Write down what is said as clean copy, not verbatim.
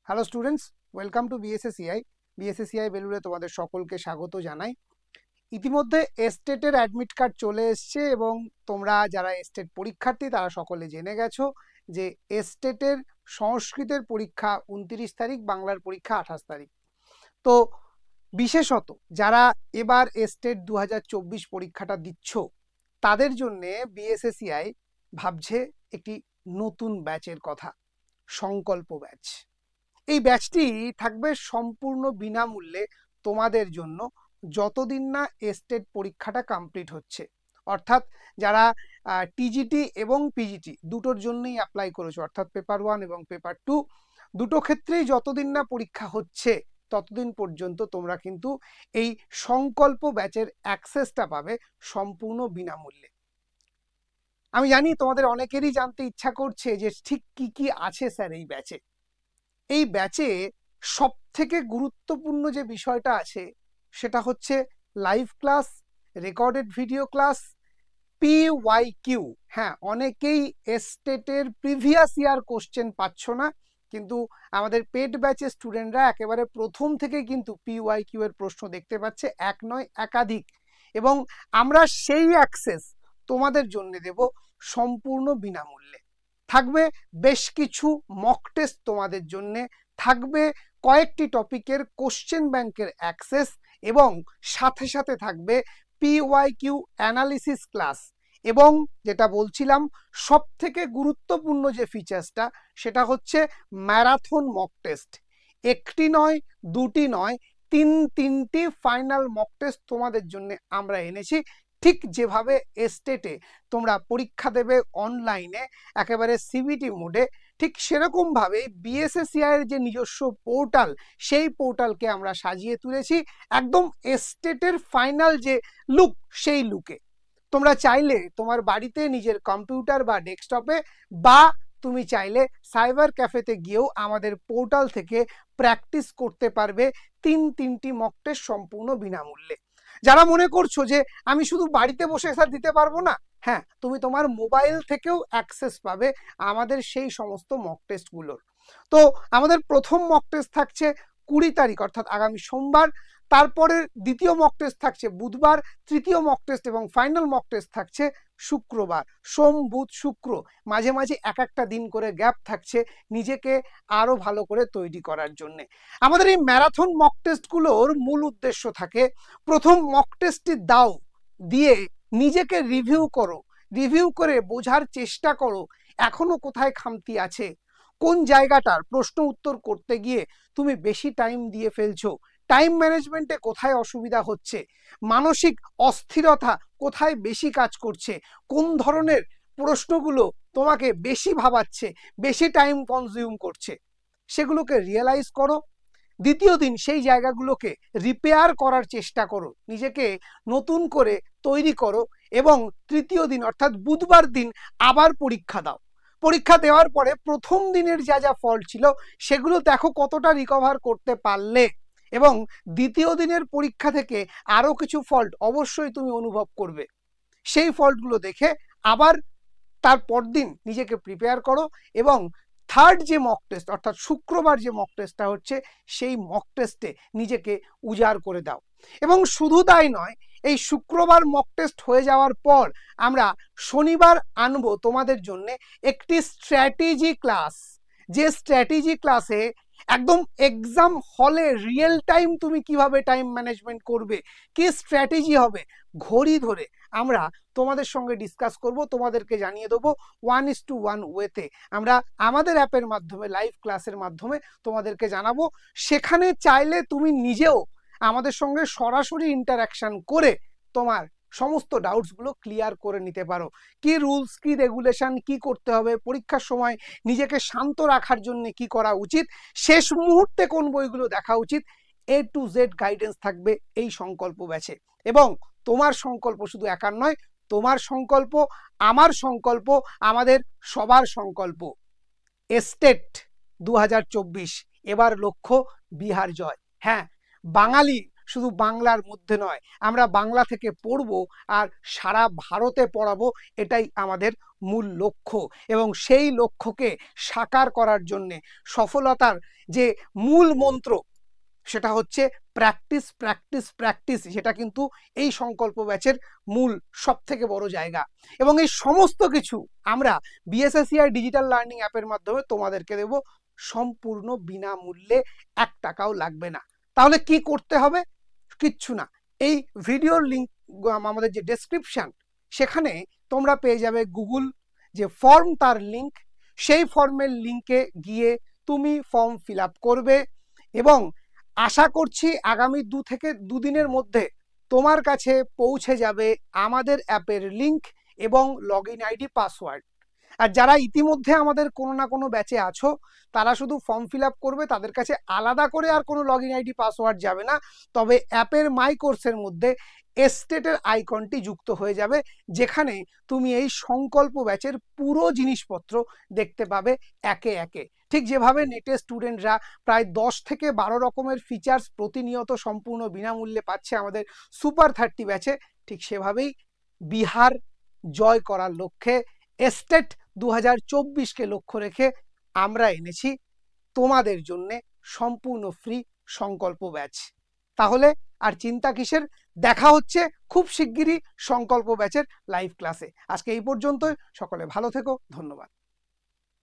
Hello students, welcome to BSACI. BSACI বেলুড়ে তোমাদের সকলকে স্বাগত জানাই। ইতিমধ্যে এস্টেটের অ্যাডমিট কার্ড চলে এসছে এবং তোমরা যারা এস্টেট পরীক্ষার্থী তারা সকলে জেনে গেছো যে এস্টেটের সংস্কৃতের পরীক্ষা 29 তারিখ, বাংলার পরীক্ষা 28 তারিখ। তো বিশেষত যারা এবার এস্টেট 2024 পরীক্ষাটা দিচ্ছ তাদের জন্যে বিএসএসিআই ভাবছে একটি নতুন ব্যাচের কথা, সংকল্প ব্যাচ। এই ব্যাচটি থাকবে সম্পূর্ণ বিনামূল্যে তোমাদের জন্য যতদিন না এস্টেট পরীক্ষাটা কমপ্লিট হচ্ছে। অর্থাৎ যারা টিজিটি এবং পিজিটি দুটোর জন্যই অ্যাপ্লাই করেছো, অর্থাৎ পেপার 1 এবং পেপার 2 দুটো ক্ষেত্রেই যতদিন না পরীক্ষা হচ্ছে ততদিন পর্যন্ত তোমরা কিন্তু এই সংকল্প ব্যাচের অ্যাক্সেসটা পাবে সম্পূর্ণ বিনামূল্যে। আমি জানি তোমাদের অনেকেরই জানতে ইচ্ছা করছে যে ঠিক কি কি আছে স্যার এই ব্যাচে। এই ব্যাচে সব থেকে গুরুত্বপূর্ণ যে বিষয়টা আছে সেটা হচ্ছে live class, recorded video class, PYQ। হ্যাঁ, অনেকেই এস্টেটের প্রিভিয়াস ইয়ার কোশ্চেন পাচ্ছ না, কিন্তু আমাদের পেড ব্যাচের স্টুডেন্টরা একেবারে প্রথম থেকে কিন্তু PYQ এর প্রশ্ন দেখতে পাচ্ছে, এক নয় একাধিক। এবং আমরা সেই অ্যাক্সেস তোমাদের জন্য দেব সম্পূর্ণ বিনামূল্যে। থাকবে বেশ কিছু মক টেস্ট তোমাদের জন্য, থাকবে কয়েকটি টপিকের কোশ্চেন ব্যাংকের অ্যাক্সেস এবং সাথে সাথে থাকবে PYQ অ্যানালিসিস ক্লাস। এবং যেটা বলছিলাম সব থেকে গুরুত্বপূর্ণ যে ফিচার্সটা সেটা হচ্ছে ম্যারাথন মক টেস্ট। একটি নয়, দুটি নয়, তিনটি ফাইনাল মক টেস্ট তোমাদের জন্য আমরা এনেছি। ঠিক যেভাবে এস্টেটে তোমরা পরীক্ষা দেবে অনলাইনে একেবারে সিবিটি মোডে, ঠিক সেরকমভাবে বিএসএসিআই এর যে নিজস্ব পোর্টাল সেই পোর্টালকে আমরা সাজিয়ে তুলেছি একদম এস্টেটের ফাইনাল যে লুক সেই লুকে। তোমরা চাইলে তোমার বাড়িতে নিজের কম্পিউটার বা ডেস্কটপে বা তুমি চাইলে সাইবার ক্যাফেতে গিয়েও আমাদের পোর্টাল থেকে প্র্যাকটিস করতে পারবে তিনটি মক টেস্ট সম্পূর্ণ বিনামূল্যে। যারা মনে করছো যে আমি শুধু বাড়িতে বসে স্যার দিতে পারবো না, হ্যাঁ, তুমি তোমার মোবাইল থেকেও অ্যাক্সেস পাবে আমাদের সেই সমস্ত মক টেস্টগুলোর। তো আমাদের প্রথম মক টেস্ট থাকছে 20 তারিখ অর্থাৎ আগামী সোমবার, তারপরে দ্বিতীয় মক টেস্ট থাকছে বুধবার, তৃতীয় মক টেস্ট এবং ফাইনাল মক টেস্ট থাকছে শুক্রবার। সোম, বুধ, শুক্র, মাঝে মাঝে এক একটা দিন করে গ্যাপ থাকছে নিজেকে আরো ভালো করে তৈরি করার জন্য। আমাদের এই ম্যারাথন মক টেস্টগুলোর মূল উদ্দেশ্য থাকে, প্রথম মক টেস্টটি দাও, দিয়ে নিজেকে রিভিউ করো, রিভিউ করে বোঝার চেষ্টা করো এখনো কোথায় খামতি আছে, কোন জায়গাটার প্রশ্ন উত্তর করতে গিয়ে তুমি বেশি টাইম দিয়ে ফেলছো, টাইম ম্যানেজমেন্টে কোথায় অসুবিধা হচ্ছে, মানসিক অস্থিরতা কোথায় বেশি কাজ করছে, কোন ধরনের প্রশ্নগুলো তোমাকে বেশি ভাবাচ্ছে, বেশি টাইম কনজিউম করছে, সেগুলোকে রিয়েলাইজ করো। দ্বিতীয় দিন সেই জায়গাগুলোকে রিপেয়ার করার চেষ্টা করো, নিজেকে নতুন করে তৈরি করো এবং তৃতীয় দিন অর্থাৎ বুধবার দিন আবার পরীক্ষা দাও। পরীক্ষা দেওয়ার পরে প্রথম দিনের যা যা ফল্ট ছিল সেগুলো দেখো কতটা রিকভার করতে পারলে, এবং দ্বিতীয় দিনের পরীক্ষা থেকে আরো কিছু ফল্ট অবশ্যই তুমি অনুভব করবে। সেই ফল্টগুলো দেখে আবার তারপর দিন নিজেকে প্রিপেয়ার করো এবং থার্ড যে মক টেস্ট অর্থাৎ শুক্রবার যে মক টেস্টটা হচ্ছে সেই মক টেস্টে নিজেকে উজাড় করে দাও। এবং শুধু তাই নয়, এই শুক্রবার মক টেস্ট হয়ে যাওয়ার পর আমরা শনিবার আনবো তোমাদের জন্য একটি স্ট্র্যাটেজি ক্লাস, যে স্ট্র্যাটেজি ক্লাসে একদম এক্সাম হলে রিয়েল টাইম তুমি কিভাবে টাইম ম্যানেজমেন্ট করবে, কি স্ট্র্যাটেজি হবে, ঘড়ি ধরে আমরা তোমাদের সঙ্গে ডিসকাস করব, তোমাদেরকে জানিয়ে দেবো 1:1 ওয়েতে। আমরা আমাদের অ্যাপের মাধ্যমে লাইভ ক্লাসের মাধ্যমে তোমাদেরকে জানাবো। সেখানে চাইলে তুমি নিজেও আমাদের সঙ্গে সরাসরি ইন্টারাকশন করে তোমার সমস্ত ডাউটসগুলো ক্লিয়ার করে নিতে পারো। কি রুলস, কি রেগুলেশন, কি করতে হবে, পরীক্ষার সময় নিজেকে শান্ত রাখার জন্য কি করা উচিত, শেষ মুহূর্তে কোন বইগুলো দেখা উচিত, A to Z গাইডেন্স থাকবে এই সংকল্প ব্যাচে। এবং তোমার সংকল্প শুধু একার নয়, তোমার সংকল্প, আমার সংকল্প, আমাদের সবার সংকল্প, এস্টেট 2024 এবার লক্ষ্য বিহার জয়। হ্যাঁ, বাঙালি শুধু বাংলার মধ্যে নয়, আমরা বাংলা থেকে পড়বো আর সারা ভারতে পড়াবো, এটাই আমাদের মূল লক্ষ্য, এবং সেই লক্ষ্যকে সাকার করার জন্যে সফলতার যে মূল মন্ত্র সেটা হচ্ছে প্র্যাকটিস প্র্যাকটিস প্র্যাকটিস। সেটা কিন্তু এই সংকল্প ব্যাচের মূল সব থেকে বড় জায়গা, এবং এই সমস্ত কিছু আমরা বিএসএসসিআই ডিজিটাল লার্নিং অ্যাপের মাধ্যমে তোমাদেরকে দেব সম্পূর্ণ বিনামূল্যে, 1 টাকাও লাগবে না। তাহলে কি করতে হবে? কিচ্ছু না, এই ভিডিওর লিঙ্ক, আমাদের যে ডেসক্রিপশন, সেখানে তোমরা পেয়ে যাবে গুগল যে ফর্ম, তার লিঙ্ক। সেই ফর্মের লিঙ্কে গিয়ে তুমি ফর্ম ফিল আপ করবে, এবং আশা করছি আগামী 2 থেকে 2 দিনের মধ্যে তোমার কাছে পৌঁছে যাবে আমাদের অ্যাপের লিঙ্ক এবং লগইন আইডি পাসওয়ার্ড। আর যারা ইতিমধ্যে আমাদের কোনো না কোনো ব্যাচে আছো, তারা শুধু ফর্ম ফিল আপ করবে, তাদের কাছে আলাদা করে আর কোনো লগইন আইডি পাসওয়ার্ড যাবে না। তবে অ্যাপের মাই কোর্সের মধ্যে এস্টেটের আইকনটি যুক্ত হয়ে যাবে, যেখানে তুমি এই সংকল্প ব্যাচের পুরো জিনিসপত্র দেখতে পাবে একে একে। ঠিক যেভাবে নেটের স্টুডেন্টরা প্রায় 10 থেকে 12 রকমের ফিচার্স প্রতিনিয়ত সম্পূর্ণ বিনামূল্যে পাচ্ছে আমাদের সুপার 30 ব্যাচে, ঠিক সেভাবেই বিহার জয় করার লক্ষ্যে এস্টেট 2024কে লক্ষ্য রেখে আমরা এনেছি তোমাদের জন্য সম্পূর্ণ ফ্রি সংকল্প ব্যাচ। তাহলে আর চিন্তা কিসের? দেখা হচ্ছে খুব শিগগিরই সংকল্প ব্যাচের লাইভ ক্লাসে। আজকে এই পর্যন্তই, সকলে ভালো থেকো, ধন্যবাদ।